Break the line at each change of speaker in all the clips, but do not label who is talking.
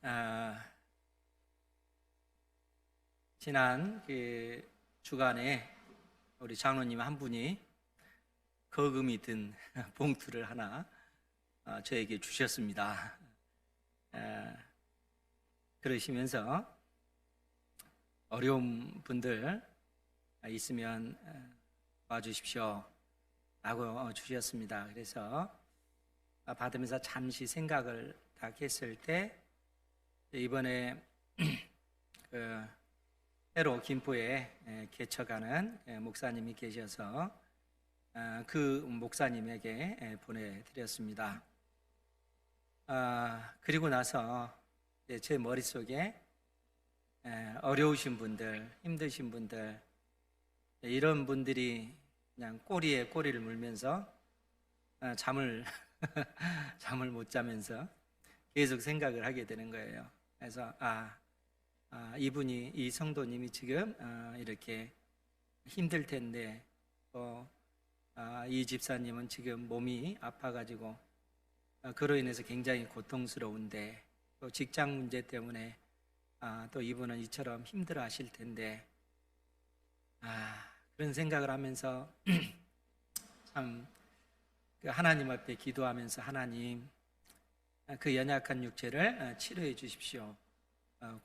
아, 지난 그 주간에 우리 장로님 한 분이 거금이 든 봉투를 하나 저에게 주셨습니다. 그러시면서 어려운 분들 있으면 와주십시오 라고 주셨습니다. 그래서 받으면서 잠시 생각을 딱 했을 때 이번에 그 새로 김포에 개척하는 목사님이 계셔서 그 목사님에게 보내드렸습니다. 그리고 나서 제 머릿속에 어려우신 분들, 힘드신 분들, 이런 분들이 그냥 꼬리에 꼬리를 물면서 잠을 못 자면서 계속 생각을 하게 되는 거예요. 그래서 이분이, 이 성도님이 지금 이렇게 힘들 텐데, 이 집사님은 지금 몸이 아파가지고 그로 인해서 굉장히 고통스러운데, 또 직장 문제 때문에 또 이분은 이처럼 힘들어 하실 텐데, 그런 생각을 하면서 참 하나님 앞에 기도하면서, 하나님, 그 연약한 육체를 치료해 주십시오.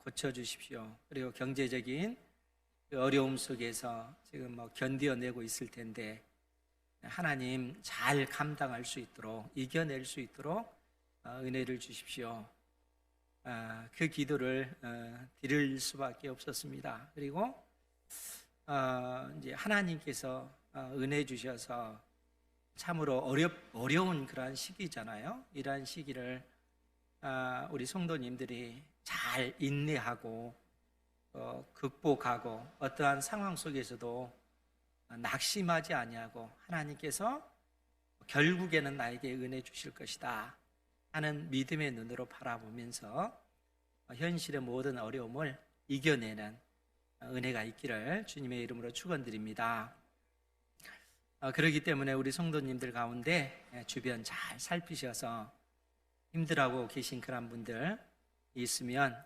고쳐주십시오. 그리고 경제적인 어려움 속에서 지금 견뎌내고 있을 텐데, 하나님 잘 감당할 수 있도록, 이겨낼 수 있도록 은혜를 주십시오. 그 기도를 드릴 수밖에 없었습니다. 그리고 이제 하나님께서 은혜 주셔서 참으로 어려운 그러한 시기잖아요. 이러한 시기를 우리 성도님들이 잘 인내하고 극복하고 어떠한 상황 속에서도 낙심하지 아니하고 하나님께서 결국에는 나에게 은혜 주실 것이다 하는 믿음의 눈으로 바라보면서 현실의 모든 어려움을 이겨내는 은혜가 있기를 주님의 이름으로 축원드립니다. 그렇기 때문에 우리 성도님들 가운데 주변 잘 살피셔서 힘들어하고 계신 그런 분들 있으면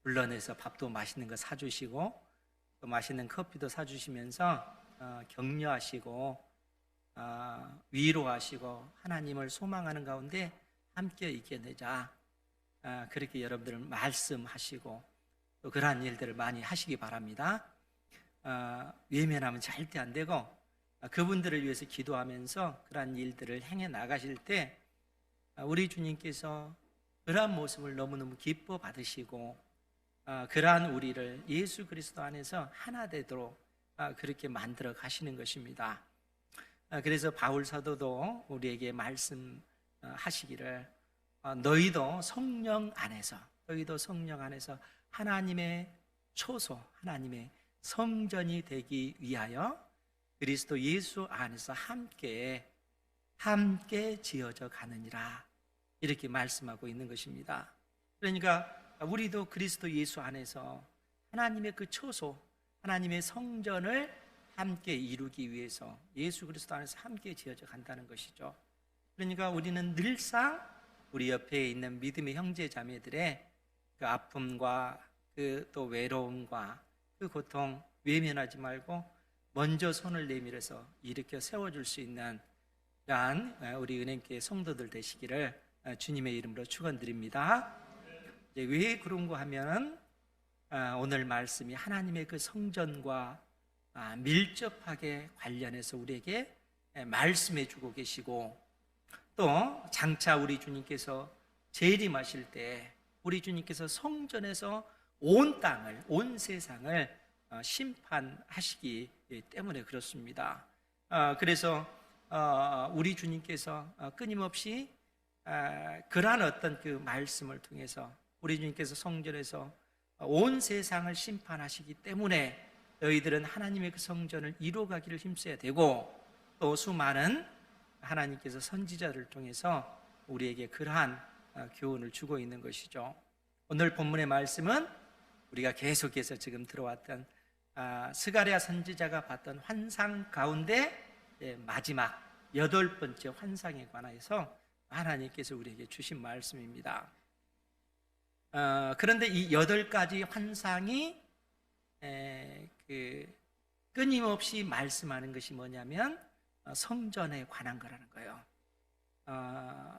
불러내서 밥도 맛있는 거 사주시고 또 맛있는 커피도 사주시면서 격려하시고 위로하시고 하나님을 소망하는 가운데 함께 이겨내자, 그렇게 여러분들 말씀하시고 또 그러한 일들을 많이 하시기 바랍니다. 외면하면 절대 안 되고 그분들을 위해서 기도하면서 그러한 일들을 행해 나가실 때 우리 주님께서 그러한 모습을 너무너무 기뻐 받으시고 그러한 우리를 예수 그리스도 안에서 하나 되도록 그렇게 만들어 가시는 것입니다. 그래서 바울 사도도 우리에게 말씀하시기를 너희도 성령 안에서 하나님의 초소, 하나님의 성전이 되기 위하여 그리스도 예수 안에서 함께 지어져 가느니라, 이렇게 말씀하고 있는 것입니다. 그러니까 우리도 그리스도 예수 안에서 하나님의 그 초소, 하나님의 성전을 함께 이루기 위해서 예수 그리스도 안에서 함께 지어져 간다는 것이죠. 그러니까 우리는 늘상 우리 옆에 있는 믿음의 형제 자매들의 그 아픔과 그 또 외로움과 그 고통 외면하지 말고 먼저 손을 내밀어서 일으켜 세워줄 수 있는 그러한 우리 은행교회 성도들 되시기를 주님의 이름으로 축원드립니다. 왜 그런가 하면 오늘 말씀이 하나님의 그 성전과 밀접하게 관련해서 우리에게 말씀해 주고 계시고, 또 장차 우리 주님께서 재림하실 때 우리 주님께서 성전에서 온 땅을, 온 세상을 심판하시기 때문에 그렇습니다. 그래서 우리 주님께서 끊임없이 그러한 어떤 그 말씀을 통해서 우리 주님께서 성전에서 온 세상을 심판하시기 때문에 너희들은 하나님의 그 성전을 이루어가기를 힘써야 되고, 또 수많은 하나님께서 선지자를 통해서 우리에게 그러한 교훈을 주고 있는 것이죠. 오늘 본문의 말씀은 우리가 계속해서 지금 들어왔던 스가랴 선지자가 봤던 환상 가운데 마지막 8번째 환상에 관하여서 하나님께서 우리에게 주신 말씀입니다. 그런데 이 8가지 환상이 끊임없이 말씀하는 것이 뭐냐면 성전에 관한 거라는 거예요.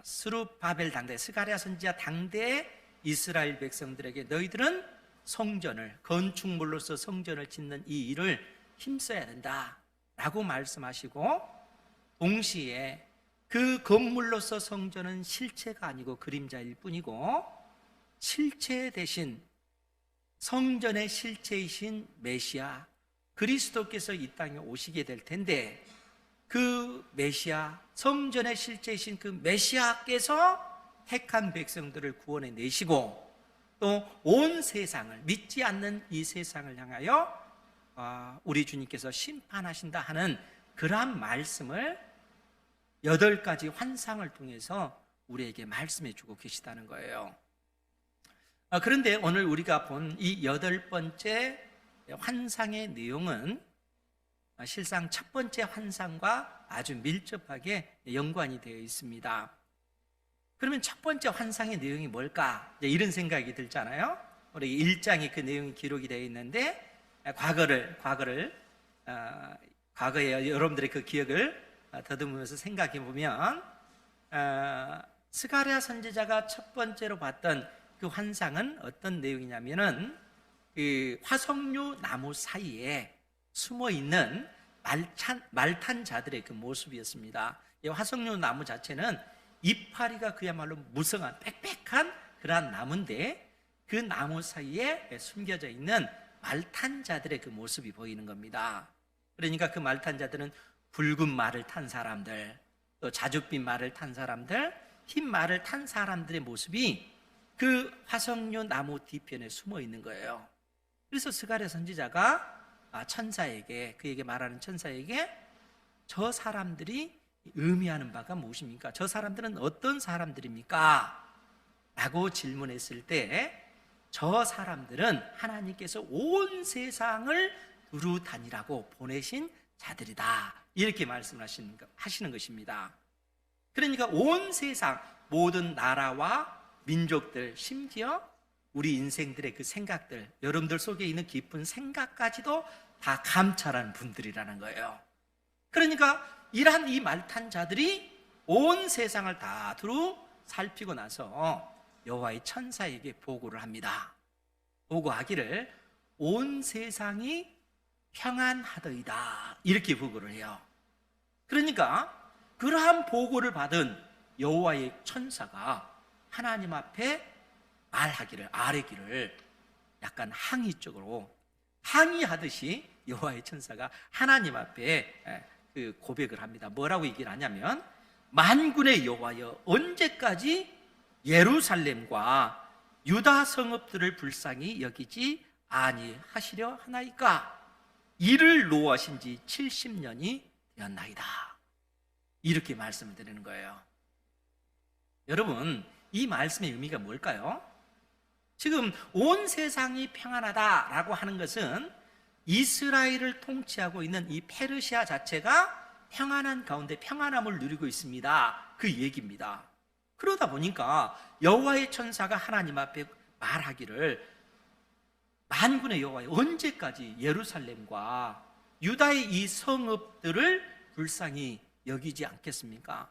스룹바벨 당대, 스가랴 선지자 당대의 이스라엘 백성들에게 너희들은 성전을, 건축물로서 성전을 짓는 이 일을 힘써야 된다라고 말씀하시고, 동시에 그 건물로서 성전은 실체가 아니고 그림자일 뿐이고, 실체 대신 성전의 실체이신 메시아 그리스도께서 이 땅에 오시게 될 텐데, 그 메시아, 성전의 실체이신 그 메시아께서 택한 백성들을 구원해 내시고, 또 온 세상을, 믿지 않는 이 세상을 향하여 우리 주님께서 심판하신다 하는 그러한 말씀을 8가지 환상을 통해서 우리에게 말씀해 주고 계시다는 거예요. 그런데 오늘 우리가 본 이 8번째 환상의 내용은 실상 첫 번째 환상과 아주 밀접하게 연관이 되어 있습니다. 그러면 첫 번째 환상의 내용이 뭘까? 이런 생각이 들잖아요. 우리 1장에 그 내용이 기록이 되어 있는데, 과거에 여러분들의 그 기억을 더듬으면서 생각해 보면, 스가랴 선지자가 첫 번째로 봤던 그 환상은 어떤 내용이냐면은, 그 화석류 나무 사이에 숨어 있는 말탄 자들의 그 모습이었습니다. 이 화석류 나무 자체는 이파리가 그야말로 무성한 빽빽한 그러한 나무인데, 그 나무 사이에 숨겨져 있는 말탄 자들의 그 모습이 보이는 겁니다. 그러니까 그 말탄 자들은 붉은 말을 탄 사람들, 또 자줏빛 말을 탄 사람들, 흰 말을 탄 사람들의 모습이 그 화석류 나무 뒤편에 숨어 있는 거예요. 그래서 스가랴 선지자가 천사에게, 그에게 말하는 천사에게 저 사람들이 의미하는 바가 무엇입니까? 저 사람들은 어떤 사람들입니까? 라고 질문했을 때, 저 사람들은 하나님께서 온 세상을 두루 다니라고 보내신 자들이다, 이렇게 말씀하시는 것입니다. 그러니까 온 세상 모든 나라와 민족들, 심지어 우리 인생들의 그 생각들, 여러분들 속에 있는 깊은 생각까지도 다 감찰하는 분들이라는 거예요. 그러니까 이러한 이 말탄 자들이 온 세상을 다 두루 살피고 나서 여호와의 천사에게 보고를 합니다. 보고하기를 온 세상이 평안하더이다, 이렇게 보고를 해요. 그러니까 그러한 보고를 받은 여호와의 천사가 하나님 앞에 말하기를, 아뢰기를 약간 항의적으로, 항의하듯이 여호와의 천사가 하나님 앞에 그 고백을 합니다. 뭐라고 얘기를 하냐면, 만군의 여호와여, 언제까지 예루살렘과 유다 성읍들을 불쌍히 여기지 아니하시려 하나이까? 이를 노하신 지 70년이 되었나이다, 이렇게 말씀을 드리는 거예요. 여러분, 이 말씀의 의미가 뭘까요? 지금 온 세상이 평안하다라고 하는 것은 이스라엘을 통치하고 있는 이 페르시아 자체가 평안한 가운데 평안함을 누리고 있습니다, 그 얘기입니다. 그러다 보니까 여호와의 천사가 하나님 앞에 말하기를, 만군의 여호와여, 언제까지 예루살렘과 유다의 이 성읍들을 불쌍히 여기지 않겠습니까?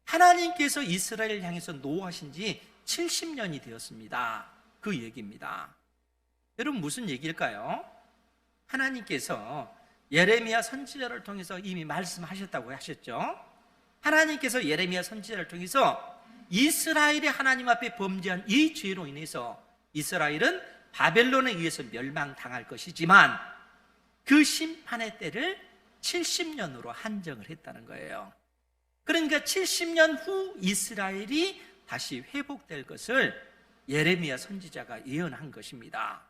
하나님께서 이스라엘을 향해서 노하신 지 70년이 되었습니다, 그 얘기입니다. 여러분, 무슨 얘기일까요? 하나님께서 예레미야 선지자를 통해서 이미 말씀하셨다고 하셨죠. 하나님께서 예레미야 선지자를 통해서 이스라엘이 하나님 앞에 범죄한 이 죄로 인해서 이스라엘은 바벨론에 의해서 멸망당할 것이지만, 그 심판의 때를 70년으로 한정을 했다는 거예요. 그러니까 70년 후 이스라엘이 다시 회복될 것을 예레미야 선지자가 예언한 것입니다.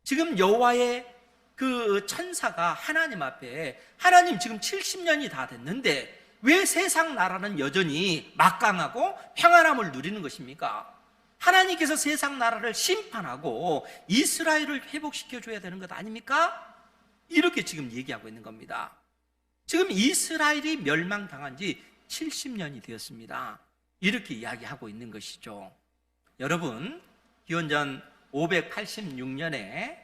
지금 여호와의 그 천사가 하나님 앞에, 하나님 지금 70년이 다 됐는데 왜 세상 나라는 여전히 막강하고 평안함을 누리는 것입니까? 하나님께서 세상 나라를 심판하고 이스라엘을 회복시켜줘야 되는 것 아닙니까? 이렇게 지금 얘기하고 있는 겁니다. 지금 이스라엘이 멸망당한 지 70년이 되었습니다. 이렇게 이야기하고 있는 것이죠. 여러분, 기원전 586년에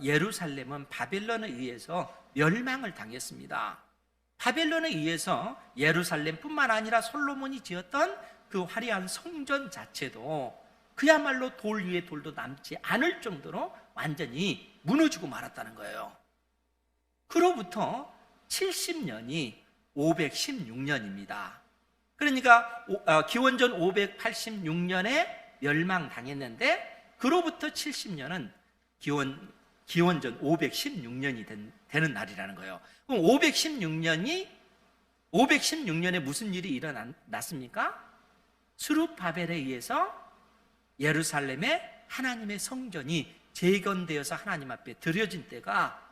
예루살렘은 바벨론에 의해서 멸망을 당했습니다. 바벨론에 의해서 예루살렘뿐만 아니라 솔로몬이 지었던 그 화려한 성전 자체도 그야말로 돌 위에 돌도 남지 않을 정도로 완전히 무너지고 말았다는 거예요. 그로부터 70년이 516년입니다. 그러니까 기원전 586년에 멸망당했는데 그로부터 70년은 기원전 516년이 되는 날이라는 거예요. 그럼 516년에 무슨 일이 일어났습니까? 스룹바벨에 의해서 예루살렘에 하나님의 성전이 재건되어서 하나님 앞에 드려진 때가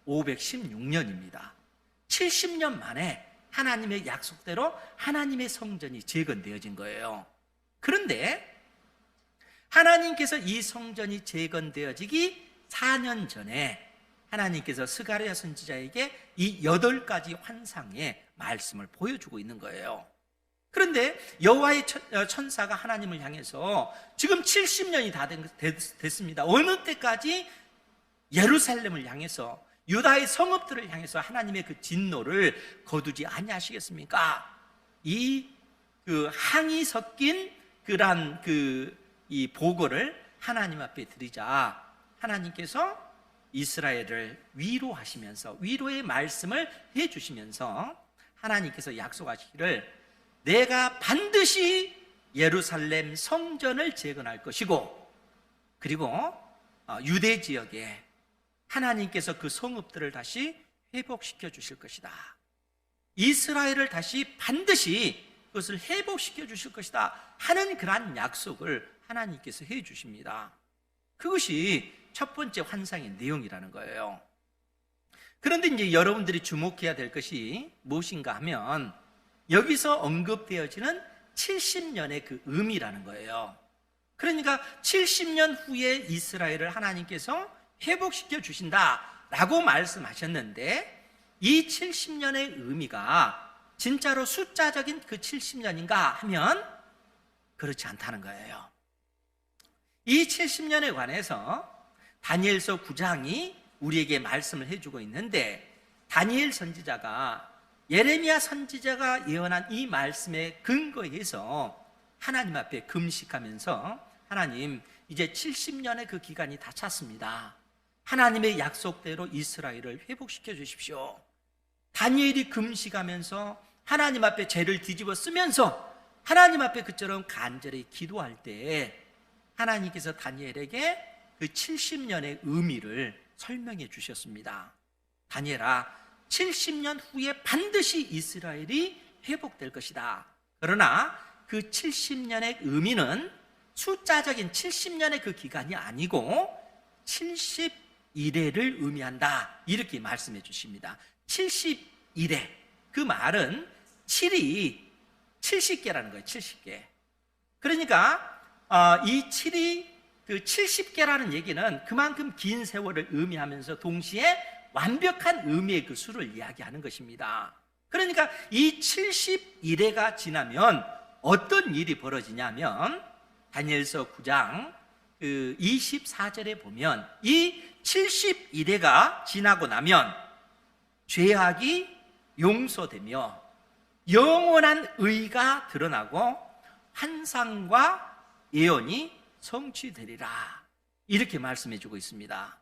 516년입니다. 70년 만에 하나님의 약속대로 하나님의 성전이 재건되어진 거예요. 그런데 하나님께서 이 성전이 재건되어지기 4년 전에 하나님께서 스가랴 선지자에게 이 8가지 환상의 말씀을 보여주고 있는 거예요. 그런데 여호와의 천사가 하나님을 향해서 지금 70년이 다 됐습니다. 어느 때까지 예루살렘을 향해서 유다의 성읍들을 향해서 하나님의 그 진노를 거두지 아니하시겠습니까? 이 항이 섞인 그러한 이 보고를 하나님 앞에 드리자 하나님께서 이스라엘을 위로하시면서 위로의 말씀을 해주시면서 하나님께서 약속하시기를 내가 반드시 예루살렘 성전을 재건할 것이고 그리고 유대 지역에 하나님께서 그 성읍들을 다시 회복시켜 주실 것이다. 이스라엘을 다시 반드시 그것을 회복시켜 주실 것이다 하는 그러한 약속을 하나님께서 해 주십니다. 그것이 첫 번째 환상의 내용이라는 거예요. 그런데 이제 여러분들이 주목해야 될 것이 무엇인가 하면 여기서 언급되어지는 70년의 그 의미라는 거예요. 그러니까 70년 후에 이스라엘을 하나님께서 회복시켜 주신다라고 말씀하셨는데 이 70년의 의미가 진짜로 숫자적인 그 70년인가 하면 그렇지 않다는 거예요. 이 70년에 관해서 다니엘서 9장이 우리에게 말씀을 해주고 있는데 다니엘 선지자가 예레미야 선지자가 예언한 이 말씀에 근거해서 하나님 앞에 금식하면서 하나님 이제 70년의 그 기간이 다 찼습니다. 하나님의 약속대로 이스라엘을 회복시켜 주십시오. 다니엘이 금식하면서 하나님 앞에 죄를 뒤집어 쓰면서 하나님 앞에 그처럼 간절히 기도할 때 하나님께서 다니엘에게 그 70년의 의미를 설명해 주셨습니다. 다니엘아, 70년 후에 반드시 이스라엘이 회복될 것이다. 그러나 그 70년의 의미는 숫자적인 70년의 그 기간이 아니고 71회를 의미한다. 이렇게 말씀해 주십니다. 71회. 그 말은 7이 70개라는 거예요. 70개. 그러니까 이 7이 그 70개라는 얘기는 그만큼 긴 세월을 의미하면서 동시에 완벽한 의미의 그 수를 이야기하는 것입니다. 그러니까 이 71회가 지나면 어떤 일이 벌어지냐면 다니엘서 9장 24절에 보면 이 71회가 지나고 나면 죄악이 용서되며 영원한 의가 드러나고 환상과 예언이 성취되리라. 이렇게 말씀해 주고 있습니다.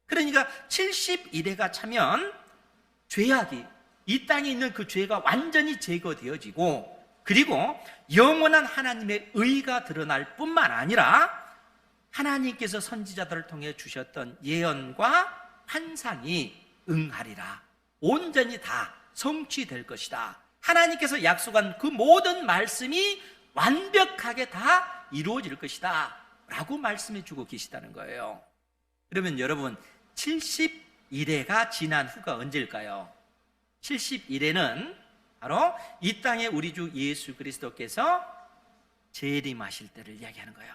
그러니까 71회가 차면 죄악이 이 땅에 있는 그 죄가 완전히 제거되어지고 그리고 영원한 하나님의 의가 드러날 뿐만 아니라 하나님께서 선지자들을 통해 주셨던 예언과 환상이 응하리라. 온전히 다 성취될 것이다. 하나님께서 약속한 그 모든 말씀이 완벽하게 다 이루어질 것이다 라고 말씀해 주고 계시다는 거예요. 그러면 여러분 71회가 지난 후가 언제일까요? 71회는 바로 이 땅에 우리 주 예수 그리스도께서 재림하실 때를 이야기하는 거예요.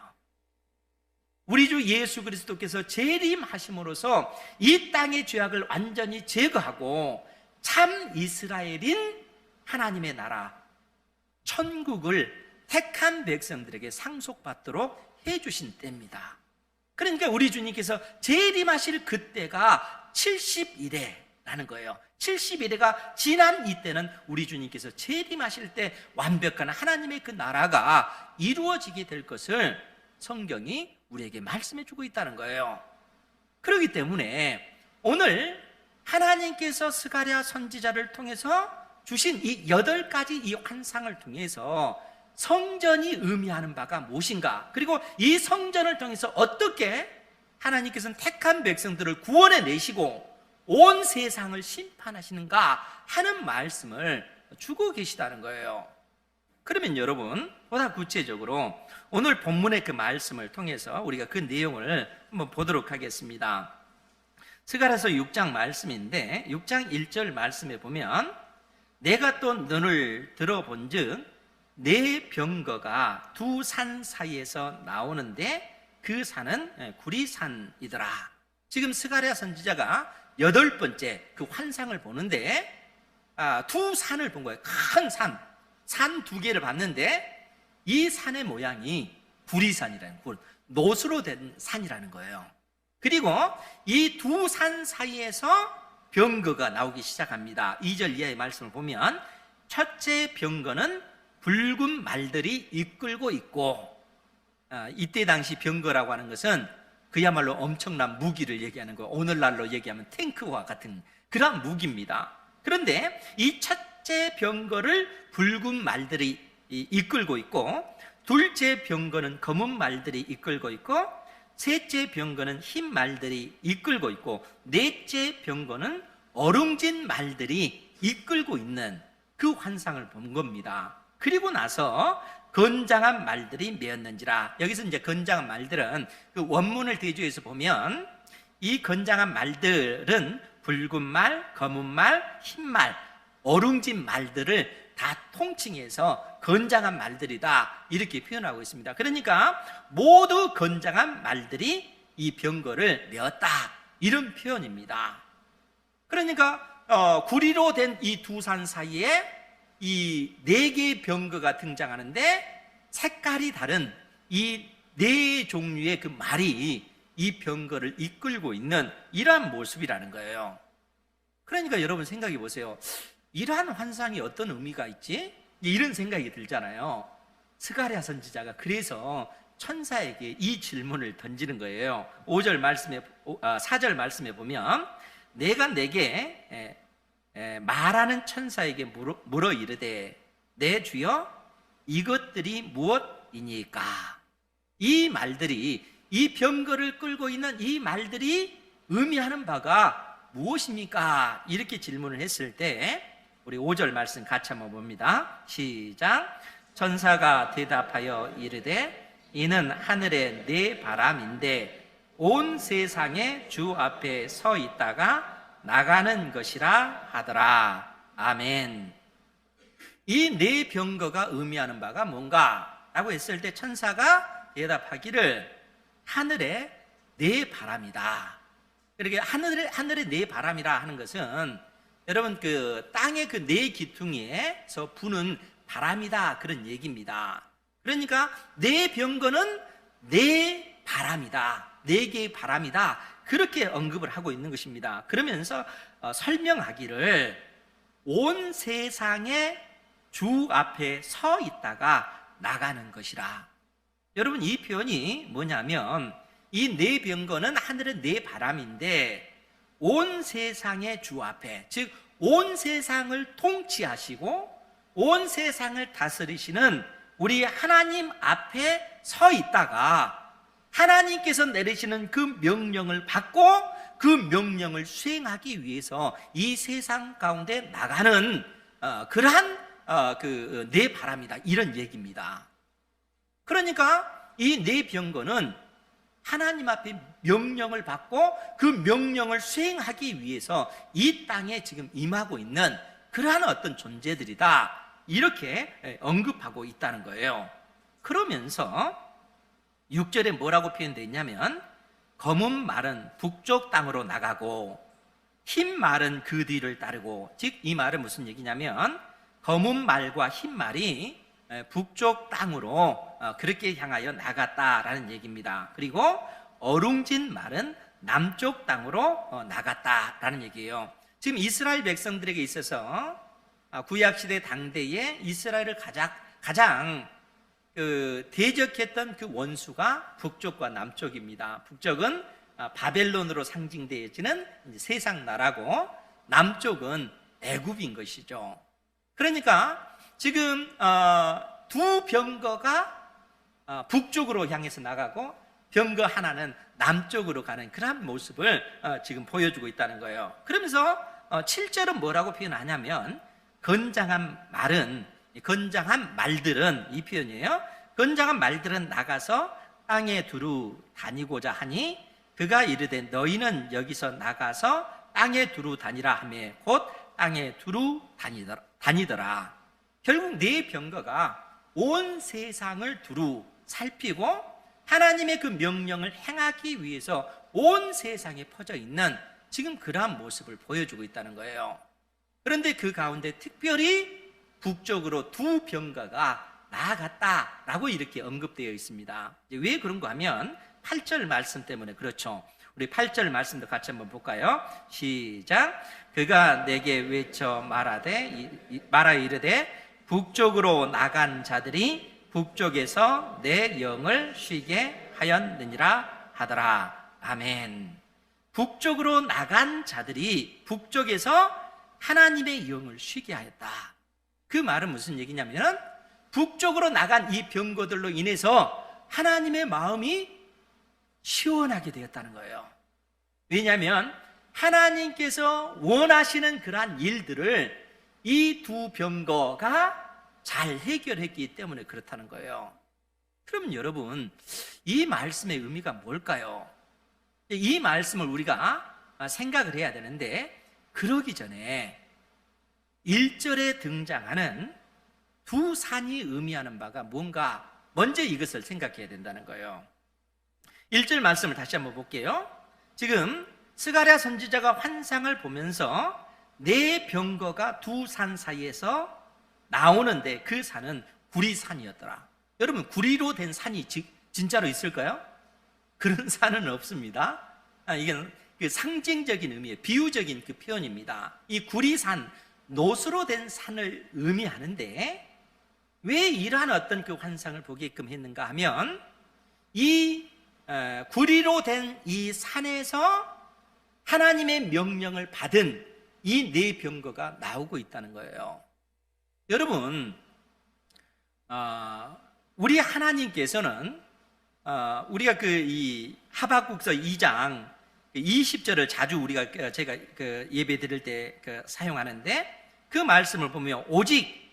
우리 주 예수 그리스도께서 재림하심으로써 이 땅의 죄악을 완전히 제거하고 참 이스라엘인 하나님의 나라 천국을 택한 백성들에게 상속받도록 해주신 때입니다. 그러니까 우리 주님께서 재림하실 그때가 70일에라는 거예요. 70일에가 지난 이때는 우리 주님께서 재림하실 때 완벽한 하나님의 그 나라가 이루어지게 될 것을 성경이 우리에게 말씀해 주고 있다는 거예요. 그렇기 때문에 오늘 하나님께서 스가랴 선지자를 통해서 주신 이 8가지 이 환상을 통해서 성전이 의미하는 바가 무엇인가, 그리고 이 성전을 통해서 어떻게 하나님께서는 택한 백성들을 구원해 내시고 온 세상을 심판하시는가 하는 말씀을 주고 계시다는 거예요. 그러면 여러분, 보다 구체적으로 오늘 본문의 그 말씀을 통해서 우리가 그 내용을 한번 보도록 하겠습니다. 스가랴서 6장 말씀인데 6장 1절 말씀에 보면 내가 또 너를 들어본즉 내 병거가 두 산 사이에서 나오는데 그 산은 구리산이더라. 지금 스가랴 선지자가 8번째 그 환상을 보는데 두 산을 본 거예요. 큰 산 2개를 봤는데 이 산의 모양이 구리산이라는, 노수로 된 산이라는 거예요. 그리고 이 두 산 사이에서 병거가 나오기 시작합니다. 2절 이하의 말씀을 보면 첫째 병거는 붉은 말들이 이끌고 있고, 이때 당시 병거라고 하는 것은 그야말로 엄청난 무기를 얘기하는 거예요. 오늘날로 얘기하면 탱크와 같은 그런 무기입니다. 그런데 이 첫째 병거를 붉은 말들이 이끌고 있고, 둘째 병거는 검은 말들이 이끌고 있고, 셋째 병거는 흰 말들이 이끌고 있고, 넷째 병거는 어룽진 말들이 이끌고 있는 그 환상을 본 겁니다. 그리고 나서 건장한 말들이 메었는지라. 여기서 이제 건장한 말들은 그 원문을 대조해서 보면 이 건장한 말들은 붉은 말, 검은 말, 흰 말, 어룽진 말들을 다 통칭해서 건장한 말들이다 이렇게 표현하고 있습니다. 그러니까 모두 건장한 말들이 이 병거를 메었다 이런 표현입니다. 그러니까 구리로 된 이 두 산 사이에 이 4개의 병거가 등장하는데 색깔이 다른 이 4종류의 그 말이 이 병거를 이끌고 있는 이러한 모습이라는 거예요. 그러니까 여러분 생각해 보세요. 이러한 환상이 어떤 의미가 있지? 이런 생각이 들잖아요. 스가랴 선지자가 그래서 천사에게 이 질문을 던지는 거예요. 4절 말씀에 보면 내가 내게 말하는 천사에게 물어 이르되 내 주여 이것들이 무엇이니까? 이 말들이, 이 병거를 끌고 있는 이 말들이 의미하는 바가 무엇입니까? 이렇게 질문을 했을 때 우리 5절 말씀 같이 한번 봅니다. 시작. 천사가 대답하여 이르되 이는 하늘의 내 바람인데 온 세상의 주 앞에 서 있다가 나가는 것이라 하더라. 아멘. 이 네 병거가 의미하는 바가 뭔가? 라고 했을 때 천사가 대답하기를 하늘의 네 바람이다. 그렇게 하늘의 네 바람이라 하는 것은 여러분 그 땅의 그 네 기퉁에서 부는 바람이다 그런 얘기입니다. 그러니까 네 병거는 네 바람이다. 네 개의 바람이다. 그렇게 언급을 하고 있는 것입니다. 그러면서 설명하기를 온 세상의 주 앞에 서 있다가 나가는 것이라. 여러분 이 표현이 뭐냐면 이 네 병거는 하늘의 네 바람인데 온 세상의 주 앞에, 즉 온 세상을 통치하시고 온 세상을 다스리시는 우리 하나님 앞에 서 있다가 하나님께서 내리시는 그 명령을 받고 그 명령을 수행하기 위해서 이 세상 가운데 나가는 그러한 네 바람이다 이런 얘기입니다. 그러니까 이 네 병거는 하나님 앞에 명령을 받고 그 명령을 수행하기 위해서 이 땅에 지금 임하고 있는 그러한 어떤 존재들이다 이렇게 언급하고 있다는 거예요. 그러면서 6절에 뭐라고 표현되어 있냐면 검은 말은 북쪽 땅으로 나가고 흰 말은 그 뒤를 따르고, 즉 이 말은 무슨 얘기냐면 검은 말과 흰 말이 북쪽 땅으로 그렇게 향하여 나갔다라는 얘기입니다. 그리고 어룽진 말은 남쪽 땅으로 나갔다라는 얘기예요. 지금 이스라엘 백성들에게 있어서 구약시대 당대에 이스라엘을 가장 대적했던 그 원수가 북쪽과 남쪽입니다. 북쪽은 바벨론으로 상징되어지는 세상 나라고, 남쪽은 애굽인 것이죠. 그러니까 지금 두 병거가 북쪽으로 향해서 나가고 병거 하나는 남쪽으로 가는 그런 모습을 지금 보여주고 있다는 거예요. 그러면서 7절은 뭐라고 표현하냐면, 건장한 말들은, 이 표현이에요. 건장한 말들은 나가서 땅에 두루 다니고자 하니 그가 이르되 너희는 여기서 나가서 땅에 두루 다니라 하며 곧 땅에 두루 다니더라. 결국 네 병거가 온 세상을 두루 살피고 하나님의 그 명령을 행하기 위해서 온 세상에 퍼져 있는 지금 그러한 모습을 보여주고 있다는 거예요. 그런데 그 가운데 특별히 북쪽으로 두 병거가 나아갔다라고 이렇게 언급되어 있습니다. 왜 그런가 하면 8절 말씀 때문에 그렇죠. 우리 8절 말씀도 같이 한번 볼까요? 시작. 그가 내게 외쳐 말하 이르되 북쪽으로 나간 자들이 북쪽에서 내 영을 쉬게 하였느니라 하더라. 아멘. 북쪽으로 나간 자들이 북쪽에서 하나님의 영을 쉬게 하였다. 그 말은 무슨 얘기냐면, 북쪽으로 나간 이 병거들로 인해서 하나님의 마음이 시원하게 되었다는 거예요. 왜냐하면 하나님께서 원하시는 그러한 일들을 이 두 병거가 잘 해결했기 때문에 그렇다는 거예요. 그러면 여러분, 이 말씀의 의미가 뭘까요? 이 말씀을 우리가 생각을 해야 되는데, 그러기 전에 1절에 등장하는 두 산이 의미하는 바가 뭔가 먼저 이것을 생각해야 된다는 거예요. 1절 말씀을 다시 한번 볼게요. 지금 스가랴 선지자가 환상을 보면서 네 병거가 두 산 사이에서 나오는데 그 산은 구리산이었더라. 여러분, 구리로 된 산이 진짜로 있을까요? 그런 산은 없습니다. 이건 그 상징적인 의미의 비유적인 그 표현입니다. 이 구리산, 노수로 된 산을 의미하는데, 왜 이러한 어떤 그 환상을 보게끔 했는가 하면, 이 구리로 된 이 산에서 하나님의 명령을 받은 이 네 병거가 나오고 있다는 거예요. 여러분, 우리 하나님께서는 우리가 이 하박국서 2장 20절을 자주 제가 예배 드릴 때 사용하는데, 그 말씀을 보면 오직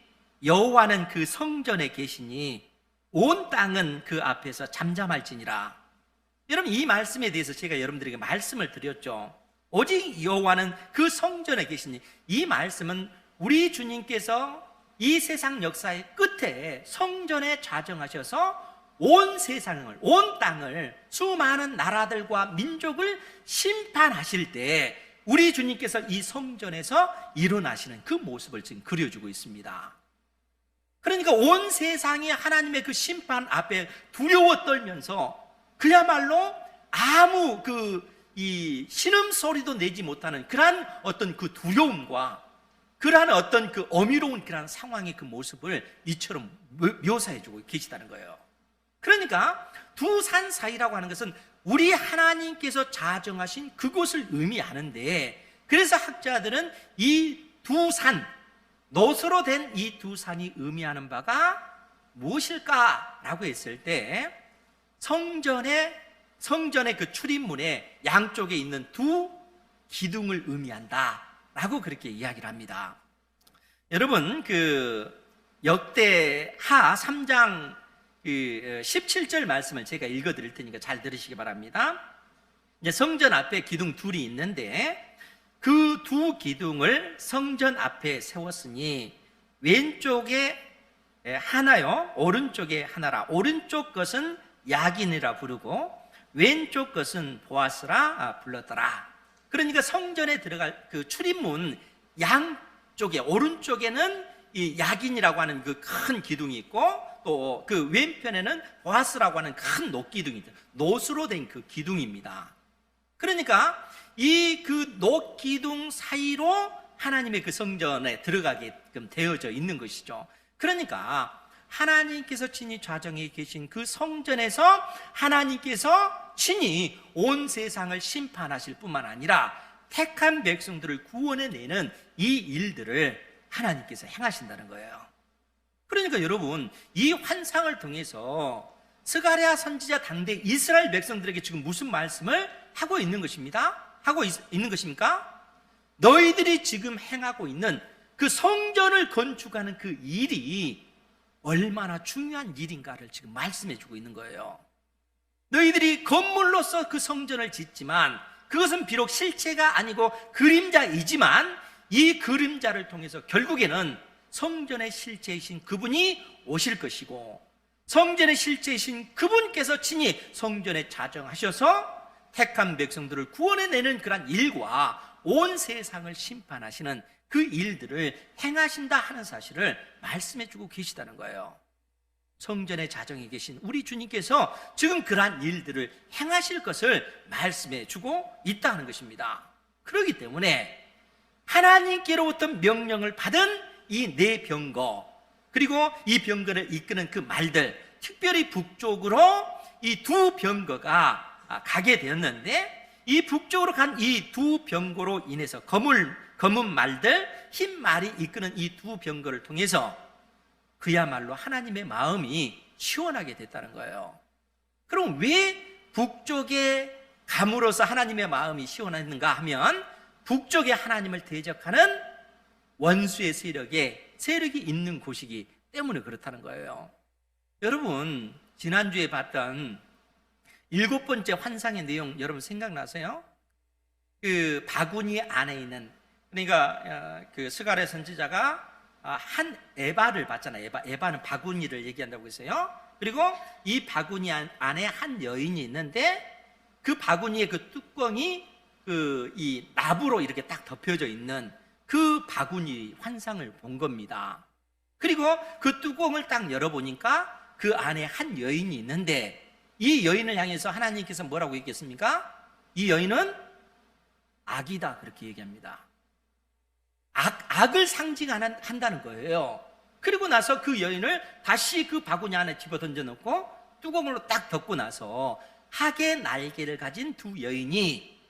여호와는 그 성전에 계시니 온 땅은 그 앞에서 잠잠할지니라. 여러분, 이 말씀에 대해서 제가 여러분들에게 말씀을 드렸죠. 오직 여호와는 그 성전에 계시니, 이 말씀은 우리 주님께서 이 세상 역사의 끝에 성전에 좌정하셔서 온 세상을, 온 땅을, 수많은 나라들과 민족을 심판하실 때 우리 주님께서 이 성전에서 일어나시는 그 모습을 지금 그려주고 있습니다. 그러니까 온 세상이 하나님의 그 심판 앞에 두려워 떨면서 그야말로 아무 이 신음소리도 내지 못하는 그러한 어떤 그 두려움과 그러한 어떤 그 어미로운 그러한 상황의 그 모습을 이처럼 묘사해주고 계시다는 거예요. 그러니까 두 산 사이라고 하는 것은 우리 하나님께서 자정하신 그곳을 의미하는데, 그래서 학자들은 이 두 산, 노수로 된 이 두 산이 의미하는 바가 무엇일까라고 했을 때, 성전의 그 출입문에 양쪽에 있는 두 기둥을 의미한다라고 그렇게 이야기를 합니다. 여러분, 역대하 3장 17절 말씀을 제가 읽어드릴 테니까 잘 들으시기 바랍니다. 이제 성전 앞에 기둥 둘이 있는데, 그 두 기둥을 성전 앞에 세웠으니 왼쪽에 하나요, 오른쪽에 하나라. 오른쪽 것은 야긴이라 부르고 왼쪽 것은 보아스라 불렀더라. 그러니까 성전에 들어갈 그 출입문 양쪽에, 오른쪽에는 이 야긴이라고 하는 그 큰 기둥이 있고, 또 그 왼편에는 보아스라고 하는 큰 녹기둥이 있죠. 노수로 된 그 기둥입니다. 그러니까 이 그 녹기둥 사이로 하나님의 그 성전에 들어가게끔 되어져 있는 것이죠. 그러니까 하나님께서 친히 좌정에 계신 그 성전에서 하나님께서 친히 온 세상을 심판하실 뿐만 아니라 택한 백성들을 구원해내는 이 일들을 하나님께서 행하신다는 거예요. 그러니까 여러분, 이 환상을 통해서 스가랴 선지자 당대 이스라엘 백성들에게 지금 무슨 말씀을 하고 있는 것입니다? 있는 것입니까? 너희들이 지금 행하고 있는 그 성전을 건축하는 그 일이 얼마나 중요한 일인가를 지금 말씀해 주고 있는 거예요. 너희들이 건물로서 그 성전을 짓지만 그것은 비록 실체가 아니고 그림자이지만 이 그림자를 통해서 결국에는 성전의 실체이신 그분이 오실 것이고 성전의 실체이신 그분께서 친히 성전에 자정하셔서 택한 백성들을 구원해내는 그런 일과 온 세상을 심판하시는 그 일들을 행하신다 하는 사실을 말씀해 주고 계시다는 거예요. 성전의 자정에 계신 우리 주님께서 지금 그러한 일들을 행하실 것을 말씀해 주고 있다는 것입니다. 그렇기 때문에 하나님께로부터 명령을 받은 이 네 병거, 그리고 이 병거를 이끄는 그 말들, 특별히 북쪽으로 이 두 병거가 가게 되었는데, 이 북쪽으로 간 이 두 병거로 인해서 검은 말들, 흰 말이 이끄는 이 두 병거를 통해서 그야말로 하나님의 마음이 시원하게 됐다는 거예요. 그럼 왜 북쪽에 감으로써 하나님의 마음이 시원했는가 하면, 북쪽에 하나님을 대적하는 원수의 세력이 있는 곳이기 때문에 그렇다는 거예요. 여러분, 지난주에 봤던 7번째 환상의 내용 여러분 생각나세요? 그 바구니 안에 있는, 그러니까 그 스가랴 선지자가 한 에바를 봤잖아요. 에바는 바구니를 얘기한다고 했어요. 그리고 이 바구니 안에 한 여인이 있는데 그 바구니의 그 뚜껑이 이 나부로 이렇게 딱 덮여져 있는 그 바구니 환상을 본 겁니다. 그리고 그 뚜껑을 딱 열어보니까 그 안에 한 여인이 있는데, 이 여인을 향해서 하나님께서 뭐라고 얘기했습니까? 이 여인은 악이다, 그렇게 얘기합니다. 악을 상징한다는 거예요. 그리고 나서 그 여인을 다시 그 바구니 안에 집어 던져놓고 뚜껑으로 딱 덮고 나서 학의 날개를 가진 두 여인이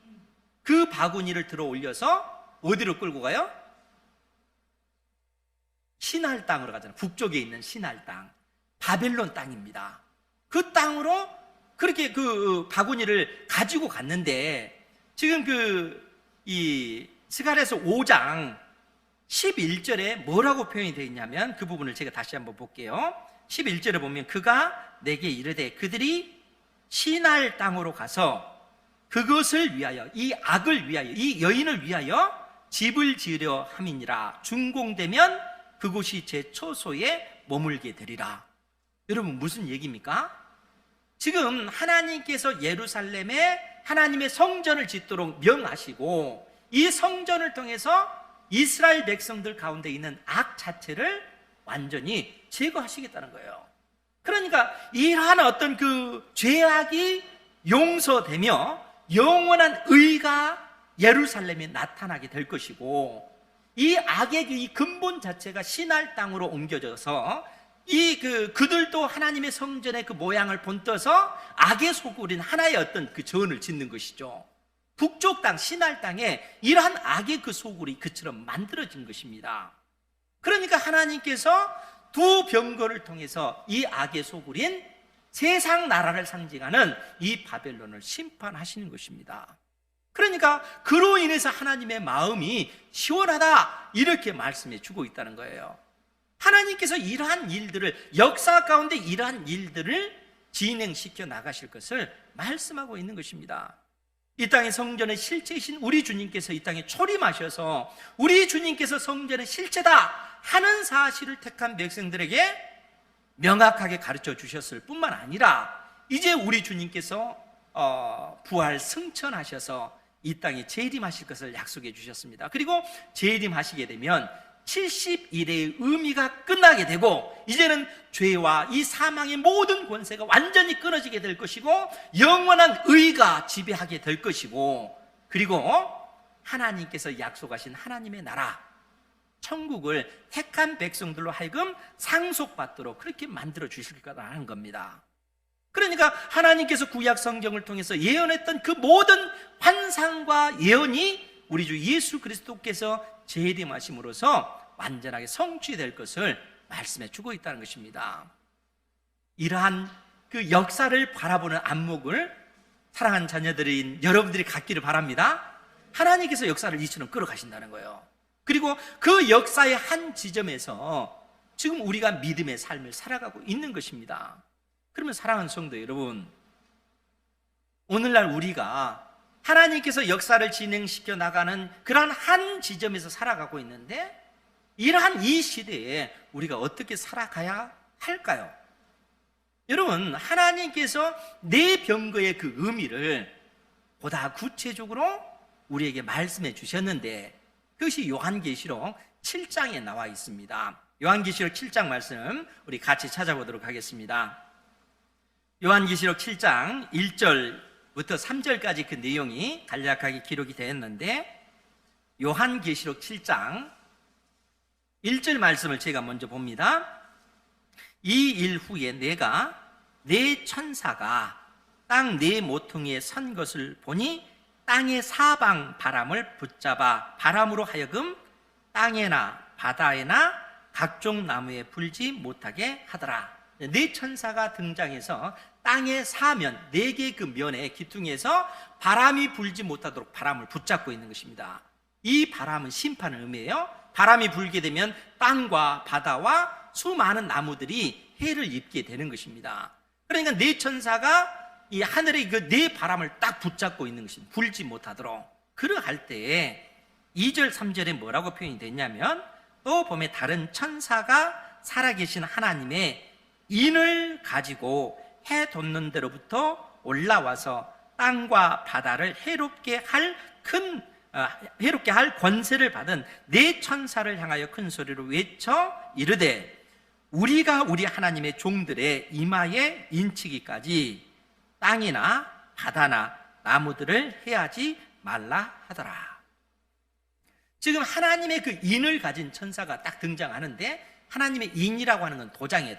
그 바구니를 들어 올려서 어디로 끌고 가요? 시날 땅으로 가잖아요. 북쪽에 있는 시날 땅, 바벨론 땅입니다. 그 땅으로 그렇게 그 바구니를 가지고 갔는데, 지금 이 스가랴서 5장 11절에 뭐라고 표현이 되어 있냐면, 그 부분을 제가 다시 한번 볼게요. 11절에 보면 그가 내게 이르되 그들이 시날 땅으로 가서 그것을 위하여, 이 악을 위하여, 이 여인을 위하여 집을 지으려 함이니라. 준공되면 그곳이 제 초소에 머물게 되리라. 여러분, 무슨 얘기입니까? 지금 하나님께서 예루살렘에 하나님의 성전을 짓도록 명하시고, 이 성전을 통해서 이스라엘 백성들 가운데 있는 악 자체를 완전히 제거하시겠다는 거예요. 그러니까 이러한 어떤 그 죄악이 용서되며 영원한 의가 예루살렘에 나타나게 될 것이고, 이 악의 이 근본 자체가 시날 땅으로 옮겨져서 그들도 하나님의 성전의 그 모양을 본떠서 악의 소굴인 하나의 어떤 그 전을 짓는 것이죠. 북쪽 땅 시날 땅에 이러한 악의 그 소굴이 그처럼 만들어진 것입니다. 그러니까 하나님께서 두 병거를 통해서 이 악의 소굴인 세상 나라를 상징하는 이 바벨론을 심판하시는 것입니다. 그러니까 그로 인해서 하나님의 마음이 시원하다, 이렇게 말씀해 주고 있다는 거예요. 하나님께서 이러한 일들을, 역사 가운데 이러한 일들을 진행시켜 나가실 것을 말씀하고 있는 것입니다. 이 땅의 성전의 실체이신 우리 주님께서 이 땅에 초림하셔서 우리 주님께서 성전의 실체다 하는 사실을 택한 백성들에게 명확하게 가르쳐 주셨을 뿐만 아니라, 이제 우리 주님께서 부활 승천하셔서 이 땅에 재림하실 것을 약속해 주셨습니다. 그리고 재림하시게 되면 70일의 의미가 끝나게 되고 이제는 죄와 이 사망의 모든 권세가 완전히 끊어지게 될 것이고 영원한 의가 지배하게 될 것이고 그리고 하나님께서 약속하신 하나님의 나라 천국을 택한 백성들로 하여금 상속받도록 그렇게 만들어 주실 거라는 겁니다. 그러니까 하나님께서 구약 성경을 통해서 예언했던 그 모든 환상과 예언이 우리 주 예수 그리스도께서 재림하심으로써 완전하게 성취될 것을 말씀해 주고 있다는 것입니다. 이러한 그 역사를 바라보는 안목을 사랑하는 자녀들인 여러분들이 갖기를 바랍니다. 하나님께서 역사를 이처럼 끌어가신다는 거예요. 그리고 그 역사의 한 지점에서 지금 우리가 믿음의 삶을 살아가고 있는 것입니다. 그러면 사랑하는 성도 여러분, 오늘날 우리가 하나님께서 역사를 진행시켜 나가는 그러한 한 지점에서 살아가고 있는데 이러한 이 시대에 우리가 어떻게 살아가야 할까요? 여러분, 하나님께서 내 병거의 그 의미를 보다 구체적으로 우리에게 말씀해 주셨는데 그것이 요한계시록 7장에 나와 있습니다. 요한계시록 7장 말씀 우리 같이 찾아보도록 하겠습니다. 요한계시록 7장 1절부터 3절까지 그 내용이 간략하게 기록이 되었는데 요한계시록 7장 1절 말씀을 제가 먼저 봅니다. 이 일 후에 내가 내 천사가 땅 네 모퉁이에 선 것을 보니 땅의 사방 바람을 붙잡아 바람으로 하여금 땅에나 바다에나 각종 나무에 불지 못하게 하더라. 네 천사가 등장해서 땅의 사면, 네 개의 그 면에 기둥에서 바람이 불지 못하도록 바람을 붙잡고 있는 것입니다. 이 바람은 심판을 의미해요. 바람이 불게 되면 땅과 바다와 수많은 나무들이 해를 입게 되는 것입니다. 그러니까 네 천사가 이 하늘의 그 네 바람을 딱 붙잡고 있는 것입니다. 불지 못하도록. 그러할 때에 2절 3절에 뭐라고 표현이 됐냐면 또 보면 다른 천사가 살아계신 하나님의 인을 가지고 해 돋는 데로부터 올라와서 땅과 바다를 해롭게 할 권세를 받은 네 천사를 향하여 큰 소리로 외쳐 이르되 우리가 우리 하나님의 종들의 이마에 인치기까지 땅이나 바다나 나무들을 해하지 말라 하더라. 지금 하나님의 그 인을 가진 천사가 딱 등장하는데 하나님의 인이라고 하는 건 도장이에요.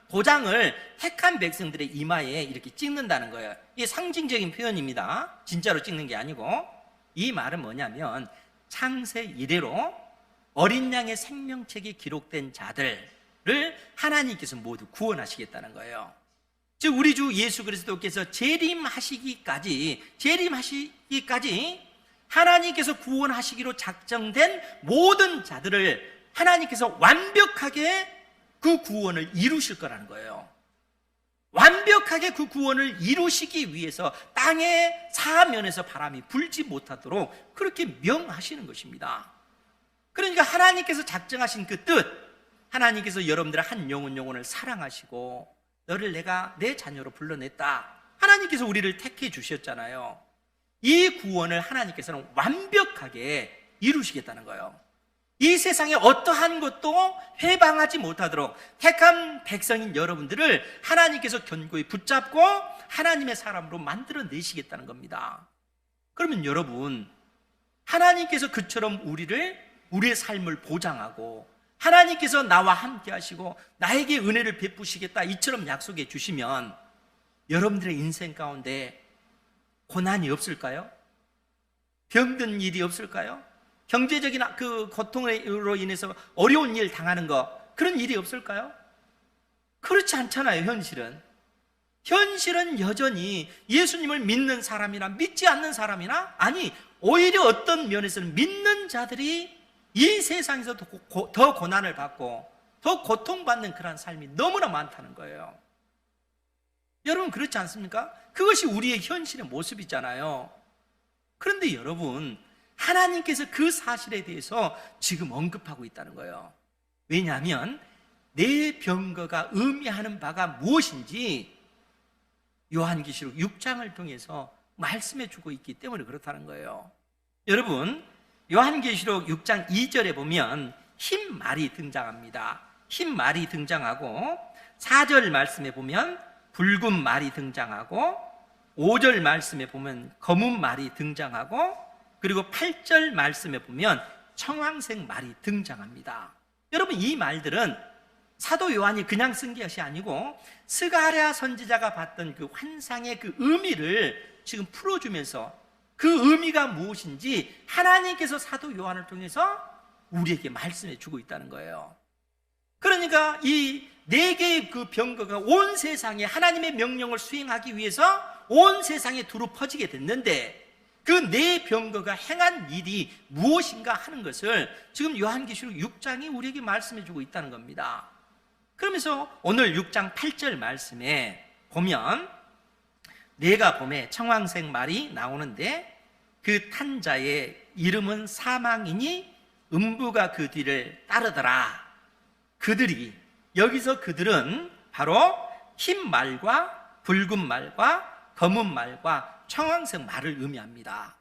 도장을 택한 백성들의 이마에 이렇게 찍는다는 거예요. 이게 상징적인 표현입니다. 진짜로 찍는 게 아니고 이 말은 뭐냐면 창세 이래로 어린 양의 생명책에 기록된 자들을 하나님께서 모두 구원하시겠다는 거예요. 즉 우리 주 예수 그리스도께서 재림하시기까지 하나님께서 구원하시기로 작정된 모든 자들을 하나님께서 완벽하게 그 구원을 이루실 거라는 거예요. 완벽하게 그 구원을 이루시기 위해서 땅의 사면에서 바람이 불지 못하도록 그렇게 명하시는 것입니다. 그러니까 하나님께서 작정하신 그 뜻, 하나님께서 여러분들의 한 영혼을 사랑하시고 너를 내가 내 자녀로 불러냈다. 하나님께서 우리를 택해 주셨잖아요. 이 구원을 하나님께서는 완벽하게 이루시겠다는 거예요. 이 세상에 어떠한 것도 회방하지 못하도록 택한 백성인 여러분들을 하나님께서 견고히 붙잡고 하나님의 사람으로 만들어내시겠다는 겁니다. 그러면 여러분, 하나님께서 그처럼 우리의 삶을 보장하고 하나님께서 나와 함께 하시고 나에게 은혜를 베푸시겠다 이처럼 약속해 주시면 여러분들의 인생 가운데 고난이 없을까요? 병든 일이 없을까요? 경제적인 그 고통으로 인해서 어려운 일 당하는 거 그런 일이 없을까요? 그렇지 않잖아요. 현실은 여전히 예수님을 믿는 사람이나 믿지 않는 사람이나 아니 오히려 어떤 면에서는 믿는 자들이 이 세상에서 더 고난을 받고 더 고통받는 그런 삶이 너무나 많다는 거예요. 여러분 그렇지 않습니까? 그것이 우리의 현실의 모습이잖아요. 그런데 여러분 하나님께서 그 사실에 대해서 지금 언급하고 있다는 거예요. 왜냐하면 내 병거가 의미하는 바가 무엇인지 요한계시록 6장을 통해서 말씀해 주고 있기 때문에 그렇다는 거예요. 여러분 요한계시록 6장 2절에 보면 흰 말이 등장합니다. 흰 말이 등장하고 4절 말씀에 보면 붉은 말이 등장하고 5절 말씀에 보면 검은 말이 등장하고 그리고 8절 말씀에 보면 청황색 말이 등장합니다. 여러분, 이 말들은 사도 요한이 그냥 쓴 것이 아니고 스가랴 선지자가 봤던 그 환상의 그 의미를 지금 풀어주면서 그 의미가 무엇인지 하나님께서 사도 요한을 통해서 우리에게 말씀해 주고 있다는 거예요. 그러니까 이 4개의 그 병거가 온 세상에 하나님의 명령을 수행하기 위해서 온 세상에 두루 퍼지게 됐는데 그 4병거가 행한 일이 무엇인가 하는 것을 지금 요한계시록 6장이 우리에게 말씀해 주고 있다는 겁니다. 그러면서 오늘 6장 8절 말씀에 보면 내가 봄에 청황색 말이 나오는데 그 탄 자의 이름은 사망이니 음부가 그 뒤를 따르더라. 그들이, 여기서 그들은 바로 흰 말과 붉은 말과 검은 말과 청황색 말을 의미합니다.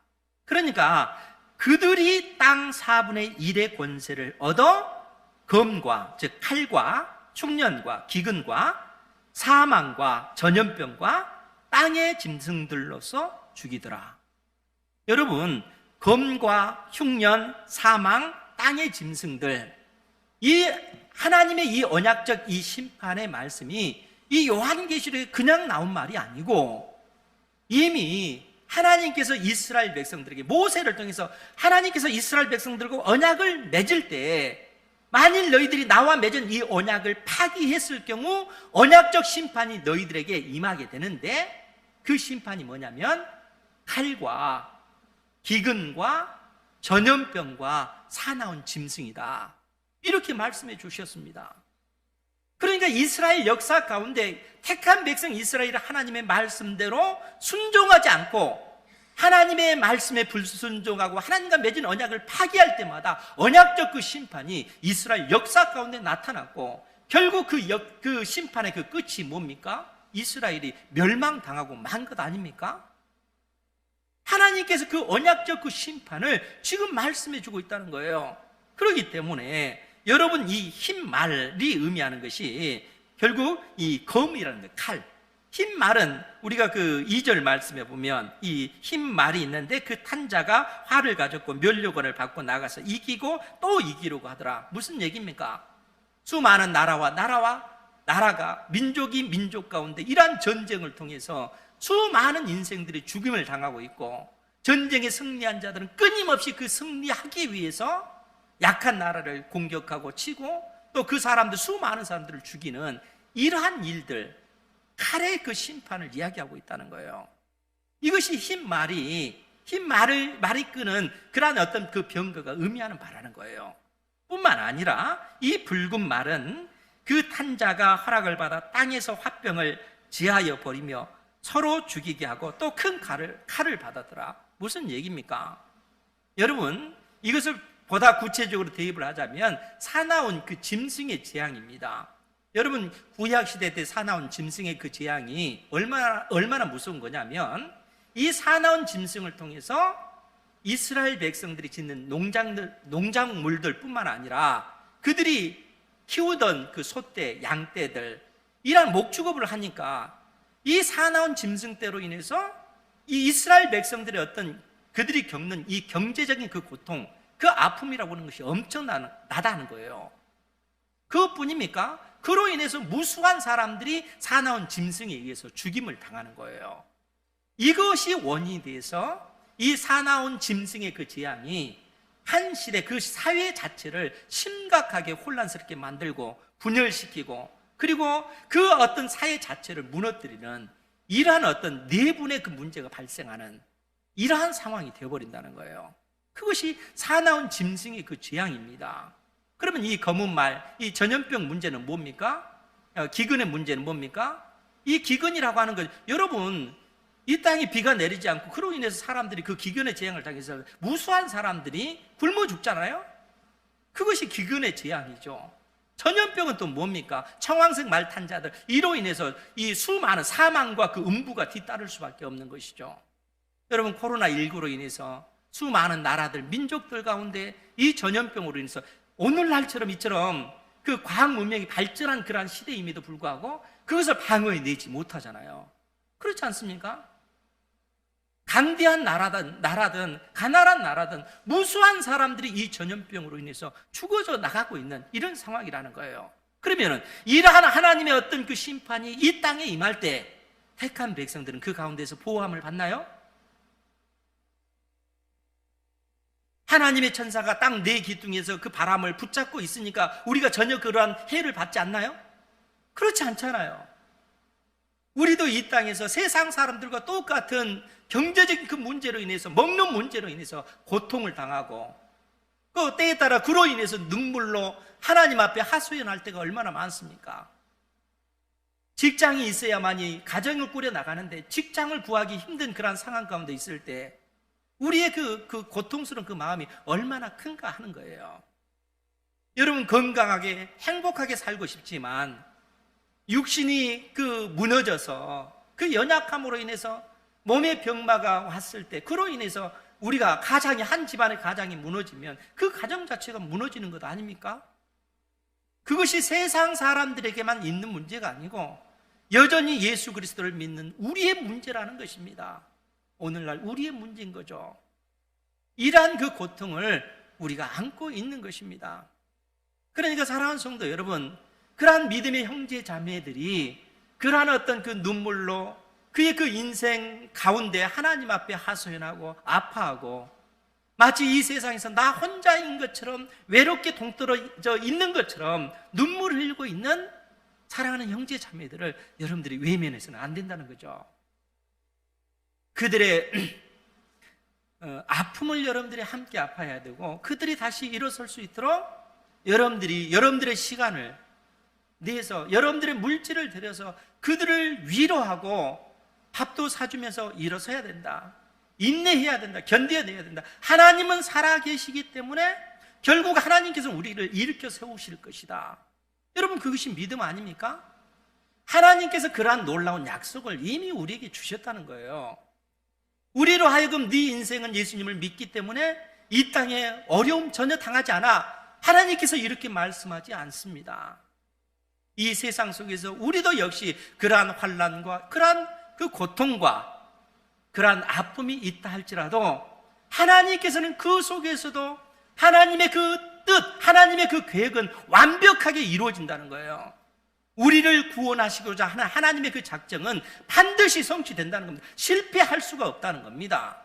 그러니까 그들이 땅 4분의 1의 권세를 얻어 검과, 즉 칼과 흉년과 기근과 사망과 전염병과 땅의 짐승들로서 죽이더라. 여러분, 검과 흉년, 사망, 땅의 짐승들, 이 하나님의 이 언약적 이 심판의 말씀이 이 요한계시록에 그냥 나온 말이 아니고 이미 하나님께서 이스라엘 백성들에게 모세를 통해서 하나님께서 이스라엘 백성들과 언약을 맺을 때 만일 너희들이 나와 맺은 이 언약을 파기했을 경우 언약적 심판이 너희들에게 임하게 되는데 그 심판이 뭐냐면 칼과 기근과 전염병과 사나운 짐승이다. 이렇게 말씀해 주셨습니다. 그러니까 이스라엘 역사 가운데 택한 백성 이스라엘이 하나님의 말씀대로 순종하지 않고 하나님의 말씀에 불순종하고 하나님과 맺은 언약을 파기할 때마다 언약적 그 심판이 이스라엘 역사 가운데 나타났고 결국 그 심판의 그 끝이 뭡니까? 이스라엘이 멸망당하고 만 것 아닙니까? 하나님께서 그 언약적 그 심판을 지금 말씀해 주고 있다는 거예요. 그렇기 때문에 여러분, 이 흰 말이 의미하는 것이 결국 이 검이라는 거예요. 칼. 흰 말은 우리가 그 2절 말씀에 보면 이 흰 말이 있는데 그 탄자가 활을 가졌고 면류관을 받고 나가서 이기고 또 이기려고 하더라. 무슨 얘기입니까? 수많은 나라가 민족이 민족 가운데 이러한 전쟁을 통해서 수많은 인생들이 죽임을 당하고 있고 전쟁에 승리한 자들은 끊임없이 그 승리하기 위해서 약한 나라를 공격하고 치고 또 그 사람들, 수많은 사람들을 죽이는 이러한 일들, 칼의 그 심판을 이야기하고 있다는 거예요. 이것이 흰 말이 끄는 그러한 어떤 그 병거가 의미하는 바라는 거예요. 뿐만 아니라 이 붉은 말은 그 탄자가 허락을 받아 땅에서 화병을 제하여 버리며 서로 죽이게 하고 또 큰 칼을 받았더라. 무슨 얘기입니까? 여러분, 이것을 보다 구체적으로 대입을 하자면 사나운 그 짐승의 재앙입니다. 여러분, 구약시대 때 사나운 짐승의 그 재앙이 얼마나 무서운 거냐면 이 사나운 짐승을 통해서 이스라엘 백성들이 짓는 농작물들 뿐만 아니라 그들이 키우던 그 소떼, 양떼들 이런 목축업을 하니까 이 사나운 짐승떼로 인해서 이 이스라엘 백성들의 어떤 그들이 겪는 이 경제적인 그 고통, 그 아픔이라고 하는 것이 엄청나다는 거예요. 그것뿐입니까? 그로 인해서 무수한 사람들이 사나운 짐승에 의해서 죽임을 당하는 거예요. 이것이 원인이 돼서 이 사나운 짐승의 그 재앙이 한 시대 그 사회 자체를 심각하게 혼란스럽게 만들고 분열시키고 그리고 그 어떤 사회 자체를 무너뜨리는 이러한 어떤 내분의 그 문제가 발생하는 이러한 상황이 되어버린다는 거예요. 그것이 사나운 짐승의 그 재앙입니다. 그러면 이 검은 말, 이 전염병 문제는 뭡니까? 기근의 문제는 뭡니까? 이 기근이라고 하는 것, 여러분, 이 땅에 비가 내리지 않고 그로 인해서 사람들이 그 기근의 재앙을 당해서 무수한 사람들이 굶어 죽잖아요. 그것이 기근의 재앙이죠. 전염병은 또 뭡니까? 청황색 말 탄 자들, 이로 인해서 이 수많은 사망과 그 음부가 뒤따를 수밖에 없는 것이죠. 여러분, 코로나19로 인해서 수많은 나라들, 민족들 가운데 이 전염병으로 인해서 오늘날처럼 이처럼 그 과학 문명이 발전한 그러한 시대임에도 불구하고 그것을 방어해내지 못하잖아요. 그렇지 않습니까? 강대한 나라든 가난한 나라든 무수한 사람들이 이 전염병으로 인해서 죽어져 나가고 있는 이런 상황이라는 거예요. 그러면은 이러한 하나님의 어떤 그 심판이 이 땅에 임할 때 택한 백성들은 그 가운데서 보호함을 받나요? 하나님의 천사가 땅 네 기둥에서 그 바람을 붙잡고 있으니까 우리가 전혀 그러한 해를 받지 않나요? 그렇지 않잖아요. 우리도 이 땅에서 세상 사람들과 똑같은 경제적인 그 문제로 인해서, 먹는 문제로 인해서 고통을 당하고, 그 때에 따라 그로 인해서 눈물로 하나님 앞에 하소연할 때가 얼마나 많습니까? 직장이 있어야만이 가정을 꾸려 나가는데 직장을 구하기 힘든 그런 상황 가운데 있을 때 우리의 그 고통스러운 그 마음이 얼마나 큰가 하는 거예요. 여러분, 건강하게 행복하게 살고 싶지만 육신이 그 무너져서 그 연약함으로 인해서 몸에 병마가 왔을 때 그로 인해서 우리가 한 집안의 가장이 무너지면 그 가정 자체가 무너지는 것 아닙니까? 그것이 세상 사람들에게만 있는 문제가 아니고 여전히 예수 그리스도를 믿는 우리의 문제라는 것입니다. 오늘날 우리의 문제인 거죠. 이러한 그 고통을 우리가 안고 있는 것입니다. 그러니까 사랑하는 성도 여러분, 그러한 믿음의 형제 자매들이 그러한 어떤 그 눈물로 그의 그 인생 가운데 하나님 앞에 하소연하고 아파하고 마치 이 세상에서 나 혼자인 것처럼 외롭게 동떨어져 있는 것처럼 눈물을 흘리고 있는 사랑하는 형제 자매들을 여러분들이 외면해서는 안 된다는 거죠. 그들의 아픔을 여러분들이 함께 아파야 되고 그들이 다시 일어설 수 있도록 여러분들의 시간을 내서 여러분들의 물질을 들여서 그들을 위로하고 밥도 사주면서 일어서야 된다. 인내해야 된다. 견뎌내야 된다. 하나님은 살아계시기 때문에 결국 하나님께서 우리를 일으켜 세우실 것이다. 여러분, 그것이 믿음 아닙니까? 하나님께서 그러한 놀라운 약속을 이미 우리에게 주셨다는 거예요. 우리로 하여금 네 인생은 예수님을 믿기 때문에 이 땅에 어려움 전혀 당하지 않아. 하나님께서 이렇게 말씀하지 않습니다. 이 세상 속에서 우리도 역시 그러한 환난과 그러한 그 고통과 그러한 아픔이 있다 할지라도 하나님께서는 그 속에서도 하나님의 그 뜻, 하나님의 그 계획은 완벽하게 이루어진다는 거예요. 우리를 구원하시고자 하는 하나님의 그 작정은 반드시 성취된다는 겁니다. 실패할 수가 없다는 겁니다.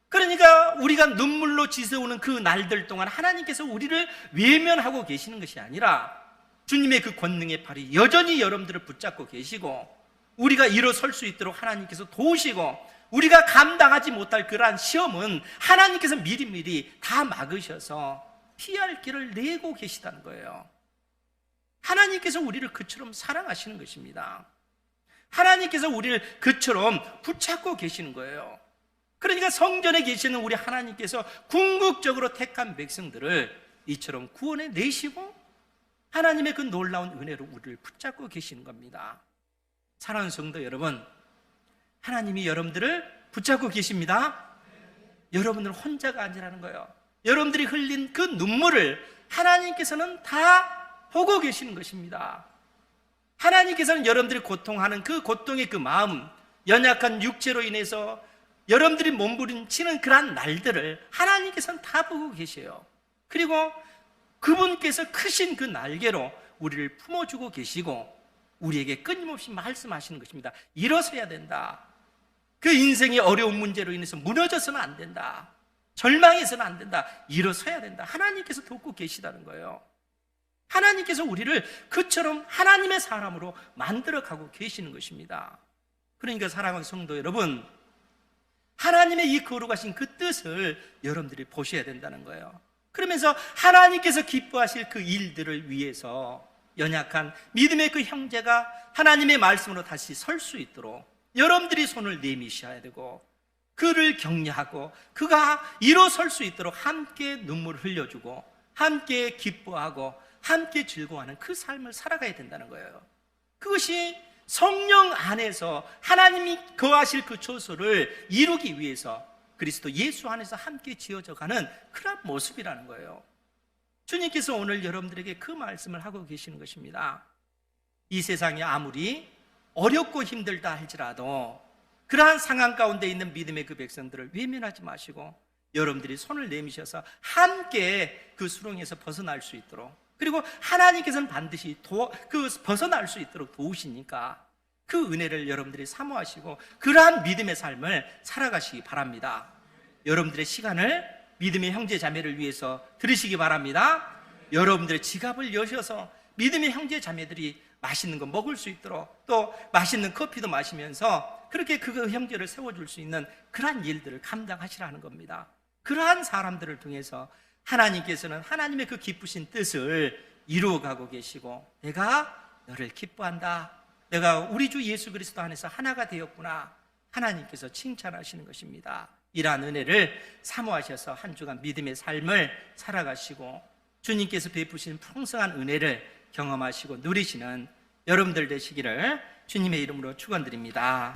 그러니까 우리가 눈물로 지새우는 그 날들 동안 하나님께서 우리를 외면하고 계시는 것이 아니라 주님의 그 권능의 팔이 여전히 여러분들을 붙잡고 계시고 우리가 일어설 수 있도록 하나님께서 도우시고 우리가 감당하지 못할 그러한 시험은 하나님께서 미리미리 다 막으셔서 피할 길을 내고 계시다는 거예요. 하나님께서 우리를 그처럼 사랑하시는 것입니다. 하나님께서 우리를 그처럼 붙잡고 계시는 거예요. 그러니까 성전에 계시는 우리 하나님께서 궁극적으로 택한 백성들을 이처럼 구원해 내시고 하나님의 그 놀라운 은혜로 우리를 붙잡고 계시는 겁니다. 사랑하는 성도 여러분, 하나님이 여러분들을 붙잡고 계십니다. 여러분은 혼자가 아니라는 거예요. 여러분들이 흘린 그 눈물을 하나님께서는 다 보고 계시는 것입니다. 하나님께서는 여러분들이 고통하는 그 고통의 그 마음, 연약한 육체로 인해서 여러분들이 몸부림치는 그러한 날들을 하나님께서는 다 보고 계세요. 그리고 그분께서 크신 그 날개로 우리를 품어주고 계시고 우리에게 끊임없이 말씀하시는 것입니다. 일어서야 된다. 그 인생의 어려운 문제로 인해서 무너져서는 안 된다. 절망해서는 안 된다. 일어서야 된다. 하나님께서 돕고 계시다는 거예요. 하나님께서 우리를 그처럼 하나님의 사람으로 만들어가고 계시는 것입니다. 그러니까 사랑하는 성도 여러분, 하나님의 이 거룩하신 그 뜻을 여러분들이 보셔야 된다는 거예요. 그러면서 하나님께서 기뻐하실 그 일들을 위해서 연약한 믿음의 그 형제가 하나님의 말씀으로 다시 설 수 있도록 여러분들이 손을 내미셔야 되고 그를 격려하고 그가 일어설 수 있도록 함께 눈물을 흘려주고 함께 기뻐하고 함께 즐거워하는 그 삶을 살아가야 된다는 거예요. 그것이 성령 안에서 하나님이 거하실 그 처소를 이루기 위해서 그리스도 예수 안에서 함께 지어져 가는 그런 모습이라는 거예요. 주님께서 오늘 여러분들에게 그 말씀을 하고 계시는 것입니다. 이 세상이 아무리 어렵고 힘들다 할지라도 그러한 상황 가운데 있는 믿음의 그 백성들을 외면하지 마시고 여러분들이 손을 내미셔서 함께 그 수렁에서 벗어날 수 있도록, 그리고 하나님께서는 반드시 벗어날 수 있도록 도우시니까 그 은혜를 여러분들이 사모하시고 그러한 믿음의 삶을 살아가시기 바랍니다. 여러분들의 시간을 믿음의 형제 자매를 위해서 들으시기 바랍니다. 여러분들의 지갑을 여셔서 믿음의 형제 자매들이 맛있는 거 먹을 수 있도록, 또 맛있는 커피도 마시면서 그렇게 그 형제를 세워줄 수 있는 그러한 일들을 감당하시라는 겁니다. 그러한 사람들을 통해서 하나님께서는 하나님의 그 기쁘신 뜻을 이루어가고 계시고, 내가 너를 기뻐한다, 내가 우리 주 예수 그리스도 안에서 하나가 되었구나, 하나님께서 칭찬하시는 것입니다. 이러한 은혜를 사모하셔서 한 주간 믿음의 삶을 살아가시고 주님께서 베푸신 풍성한 은혜를 경험하시고 누리시는 여러분들 되시기를 주님의 이름으로 축원드립니다.